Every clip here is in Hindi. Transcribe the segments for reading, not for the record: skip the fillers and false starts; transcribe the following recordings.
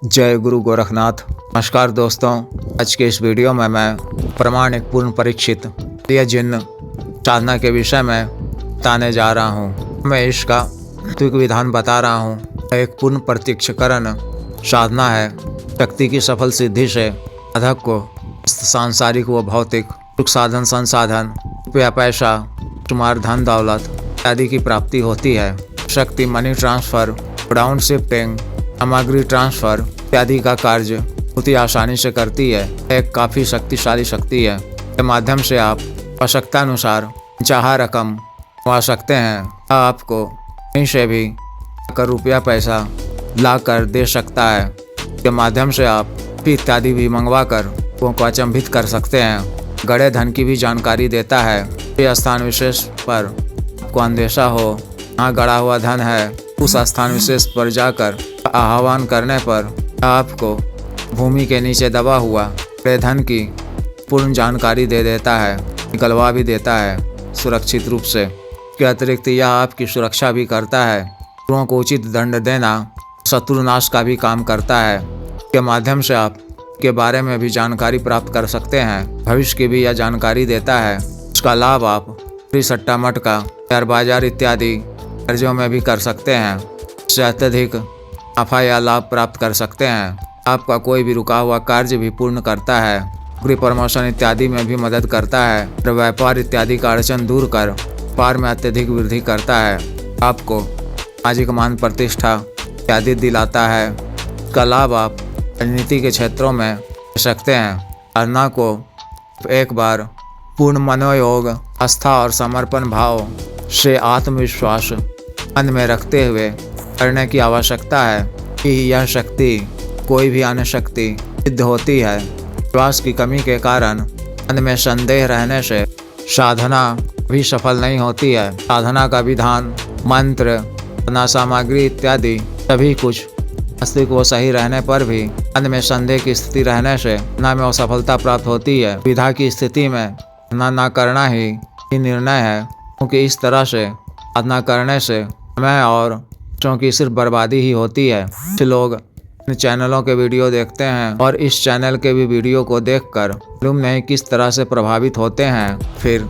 जय गुरु गोरखनाथ। नमस्कार दोस्तों, आज के इस वीडियो में मैं प्रमाणिक पूर्ण परीक्षित जिन साधना के विषय में बताने जा रहा हूँ। मैं इसका तात्विक विधान बता रहा हूँ। एक पूर्ण प्रत्यक्षकरण साधना है। शक्ति की सफल सिद्धि से साधक को सांसारिक व भौतिक सुख साधन संसाधन रुपया पैसा तुम्हार धन दौलत आदि की प्राप्ति होती है। शक्ति मनी ट्रांसफर, डाउन शिफ्टिंग, सामग्री ट्रांसफर इत्यादि का कार्य बहुत ही आसानी से करती है। एक काफ़ी शक्तिशाली शक्ति है। के माध्यम से आप आवश्यकता अनुसार चाहा रकम कमा सकते हैं। आपको कहीं से भी कर रुपया पैसा ला कर दे सकता है। के माध्यम से आप इत्यादि भी मंगवा कर लोगों को अचंभित कर सकते हैं। गड़े धन की भी जानकारी देता है। ये स्थान विशेष पर आपको अंदेशा हो जहाँ गड़ा हुआ धन है, उस स्थान विशेष पर जाकर आह्वान करने पर आपको भूमि के नीचे दबा हुआ बड़े धन की पूर्ण जानकारी दे देता है, निकलवा भी देता है सुरक्षित रूप से। इसके अतिरिक्त यह आपकी सुरक्षा भी करता है। शत्रुओं को उचित दंड देना शत्रुनाश का भी काम करता है। इसके माध्यम से आप के बारे में भी जानकारी प्राप्त कर सकते हैं। भविष्य की भी यह जानकारी देता है। उसका लाभ आप सट्टा मटका, शेयर बाजार इत्यादि कर्जों में भी कर सकते हैं। इससे अत्यधिक नफा या लाभ प्राप्त कर सकते हैं। आपका कोई भी रुका हुआ कार्य भी पूर्ण करता है। नौकरी प्रमोशन इत्यादि में भी मदद करता है और व्यापार इत्यादि का अड़चन दूर कर व्यापार में अत्यधिक वृद्धि करता है। आपको सामाजिक मान प्रतिष्ठा इत्यादि दिलाता है। इसका लाभ आप राजनीति के क्षेत्रों में ले सकते हैं। साधना को एक बार पूर्ण मनोयोग, आस्था और समर्पण भाव से आत्मविश्वास मन में रखते हुए करने की आवश्यकता है कि यह शक्ति कोई भी अन्य शक्ति सिद्ध होती है। विश्वास की कमी के कारण मन में संदेह रहने से साधना भी सफल नहीं होती है। साधना का विधान, मंत्र, साधना सामग्री इत्यादि सभी कुछ वास्तविक व सही रहने पर भी मन में संदेह की स्थिति रहने से साधना में असफलता प्राप्त होती है। विधा की स्थिति में साधना न करना ही निर्णय है, क्योंकि इस तरह से साधना करने से समय और बच्चों की सिर्फ बर्बादी ही होती है। कुछ लोग इन चैनलों के वीडियो देखते हैं और इस चैनल के भी वीडियो को देखकर मालूम नहीं किस तरह से प्रभावित होते हैं। फिर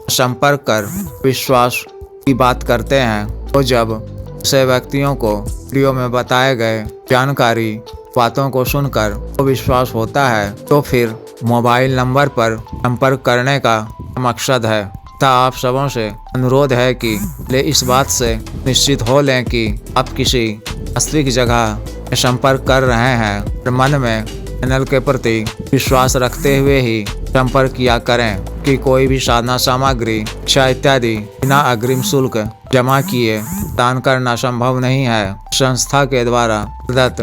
संपर्क कर विश्वास की बात करते हैं। तो जब ऐसे व्यक्तियों को वीडियो में बताए गए जानकारी बातों को सुनकर वो विश्वास होता है, तो फिर मोबाइल नंबर पर संपर्क करने का मकसद है। तथा आप सबों से अनुरोध है कि ले इस बात से निश्चित हो लें कि आप किसी वास्तविक जगह में संपर्क कर रहे हैं और मन में चैनल के प्रति विश्वास रखते हुए ही संपर्क किया करें कि कोई भी साधना सामग्री, शिक्षा इत्यादि बिना अग्रिम शुल्क जमा किए दान करना संभव नहीं है। संस्था के द्वारा प्रदत्त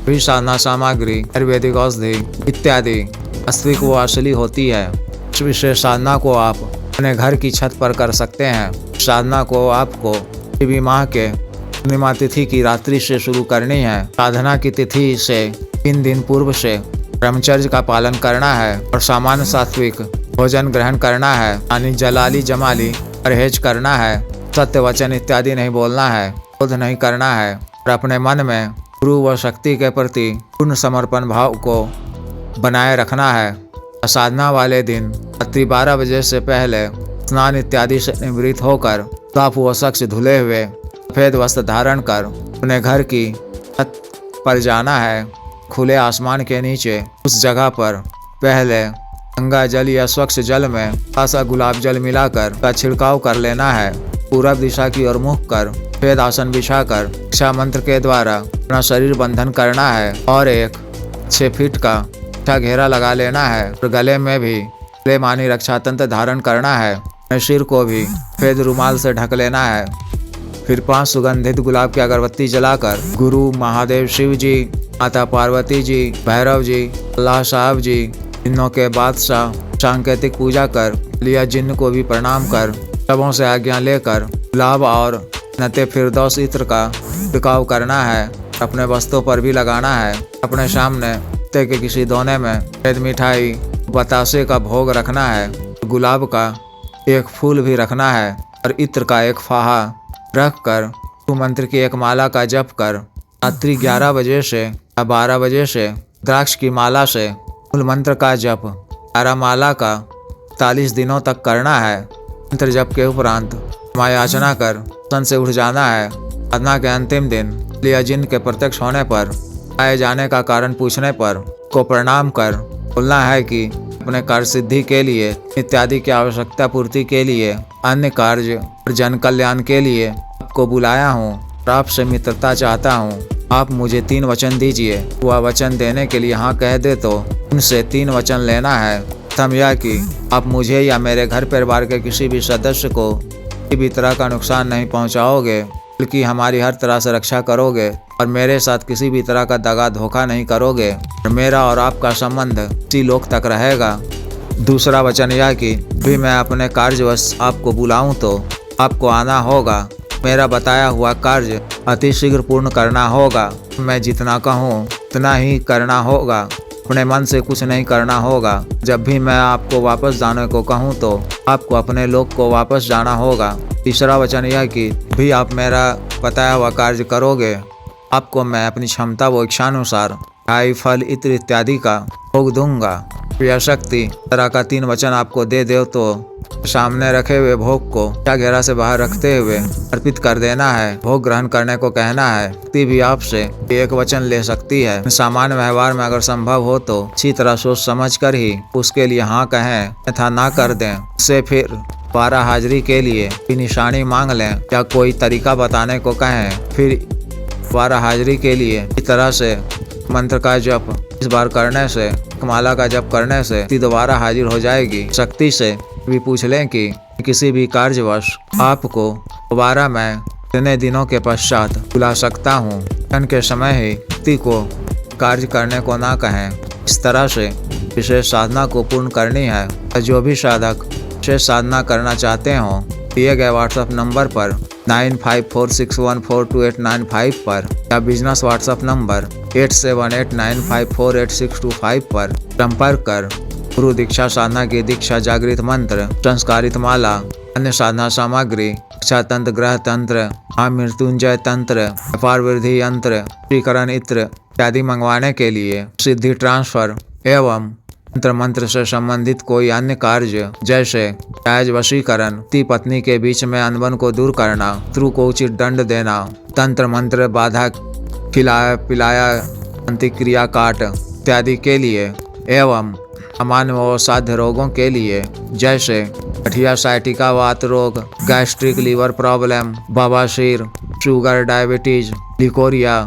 भी साधना सामग्री, आयुर्वेदिक औषधि इत्यादि वास्तविक व असली होती है। इस विशेष साधना को आप अपने घर की छत पर कर सकते हैं। साधना को आपको किसी माह के पूर्णिमा तिथि की रात्रि से शुरू करनी है। साधना की तिथि से 3 दिन पूर्व से ब्रह्मचर्य का पालन करना है और सामान्य सात्विक भोजन ग्रहण करना है। यानी जलाली जमाली परहेज करना है। सत्य वचन इत्यादि नहीं बोलना है। क्रोध नहीं करना है और अपने मन में गुरु व शक्ति के प्रति पूर्ण समर्पण भाव को बनाए रखना है। साधना वाले दिन रात्रि 12 बजे से पहले स्नान इत्यादि से निवृत्त होकर साफ व स्वच्छ धुले हुए सफेद वस्त्र धारण कर अपने घर की छत पर जाना है। खुले आसमान के नीचे उस जगह पर पहले गंगा जल या स्वच्छ जल में खासा गुलाब जल मिलाकर का छिड़काव कर लेना है। पूरब दिशा की ओर मुख कर सफेद आसन बिछाकर शिक्षा मंत्र के द्वारा अपना शरीर बंधन करना है और एक 6 फीट का अच्छा घेरा लगा लेना है और गले में भी गले मानी रक्षा तंत्र धारण करना है। अपने सिर को भी सफेद रुमाल से ढक लेना है। फिर 5 सुगंधित गुलाब की अगरबत्ती जलाकर गुरु महादेव शिव जी, माता पार्वती जी, भैरव जी, अल्लाह साहब जी, जिन्नों के बादशाह सांकेतिक पूजा कर लिया जिन्न को भी प्रणाम कर सबों से आज्ञा लेकर गुलाब और नते फिरदौस इत्र का छिड़काव करना है। अपने वस्तुओं पर भी लगाना है। अपने सामने के किसी दोने में सफेद मिठाई बतासे का भोग रखना है। गुलाब का एक फूल भी रखना है और इत्र का एक फाहा रख कर मंत्र की एक माला का जप कर रात्रि 11 बजे से 12 बजे से द्राक्ष की माला से मूल मंत्र का जप 12 माला का 40 दिनों तक करना है। मंत्र जप के उपरांत क्षमा याचना कर सन से उठ जाना है। साधना के अंतिम दिन लिया जिन के प्रत्यक्ष होने पर आए जाने का कारण पूछने पर को प्रणाम कर बोलना है कि अपने कार्य सिद्धि के लिए इत्यादि की आवश्यकता पूर्ति के लिए अन्य कार्य और जन कल्याण के लिए आपको बुलाया हूँ और आपसे मित्रता चाहता हूँ। आप मुझे 3 वचन दीजिए। वह वचन देने के लिए हाँ कह दे तो उनसे 3 वचन लेना है। प्रथम यह कि आप मुझे या मेरे घर परिवार के किसी भी सदस्य को किसी भी तरह का नुकसान नहीं पहुंचाओगे, बल्कि हमारी हर तरह से रक्षा करोगे और मेरे साथ किसी भी तरह का दगा धोखा नहीं करोगे और मेरा और आपका संबंध इसी लोक तक रहेगा। दूसरा वचन यह कि भी मैं अपने कार्यवश आपको बुलाऊं तो आपको आना होगा। मेरा बताया हुआ कार्य अति शीघ्र पूर्ण करना होगा। मैं जितना कहूँ उतना ही करना होगा। अपने मन से कुछ नहीं करना होगा। जब भी मैं आपको वापस जाने को कहूँ तो आपको अपने लोक को वापस जाना होगा। तीसरा वचन यह कि भी आप मेरा बताया हुआ कार्य करोगे, आपको मैं अपनी क्षमता व इच्छानुसार आई फल इत्र इत्यादि का भोग दूंगा। यह शक्ति तरह का 3 वचन आपको दे दो तो सामने रखे हुए भोग को क्या घेरा से बाहर रखते हुए अर्पित कर देना है। भोग ग्रहण करने को कहना है। व्यक्ति भी आपसे 1 वचन ले सकती है। सामान्य व्यवहार में अगर संभव हो तो अच्छी तरह सोच समझ कर ही उसके लिए हाँ कहें तथा ना कर दें। उससे फिर 12 हाजिरी के लिए निशानी मांग लें या कोई तरीका बताने को कहें। फिर 12 हाजिरी के लिए इस तरह से मंत्र का जप इस बार करने से, माला का जप करने से दोबारा हाजिर हो जाएगी। शक्ति से भी पूछ लें कि किसी भी कार्यवश आपको दोबारा मैं कितने दिनों के पश्चात बुला सकता हूँ। धन के समय ही व्यक्ति को कार्य करने को ना कहें। इस तरह से विशेष साधना को पूर्ण करनी है। जो भी साधक विशेष साधना करना चाहते हों दिए गए व्हाट्सएप नंबर पर 9546142895 पर या बिजनेस व्हाट्सएप नंबर 8789548625 पर संपर्क कर गुरु दीक्षा साधना की दीक्षा, जागृत मंत्र, संस्कारित माला, अन्य साधना सामग्री, इच्छा तंत्र, ग्रह तंत्र, मृत्युंजय तंत्र, व्यापार वृद्धि यंत्र, श्रीकरण इत्र इत्यादि मंगवाने के लिए सिद्धि ट्रांसफर एवं तंत्र मंत्र से संबंधित कोई अन्य कार्य जैसे जायज वशीकरण, पति पत्नी के बीच में अनबन को दूर करना, शत्रु को उचित दंड देना, तंत्र मंत्र बाधा खिलाया पिलाया अंतिक्रिया काट इत्यादि के लिए एवं सामान्य व साध्य रोगों के लिए जैसे गठिया, साइटिका, वात रोग, गैस्ट्रिक, लीवर प्रॉब्लम, बवासीर, शुगर, डायबिटीज, लिकोरिया,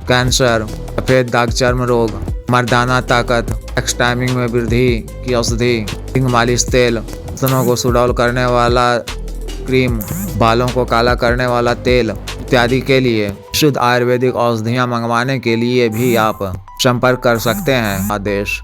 कैंसर, सफेद दाग, चर्म रोग, मर्दाना ताकत, सेक्स टाइमिंग में वृद्धि की औषधि, हिंग मालिश तेल, स्तनों को सुडौल करने वाला क्रीम, बालों को काला करने वाला तेल इत्यादि के लिए शुद्ध आयुर्वेदिक औषधियाँ मंगवाने के लिए भी आप संपर्क कर सकते हैं। आदेश।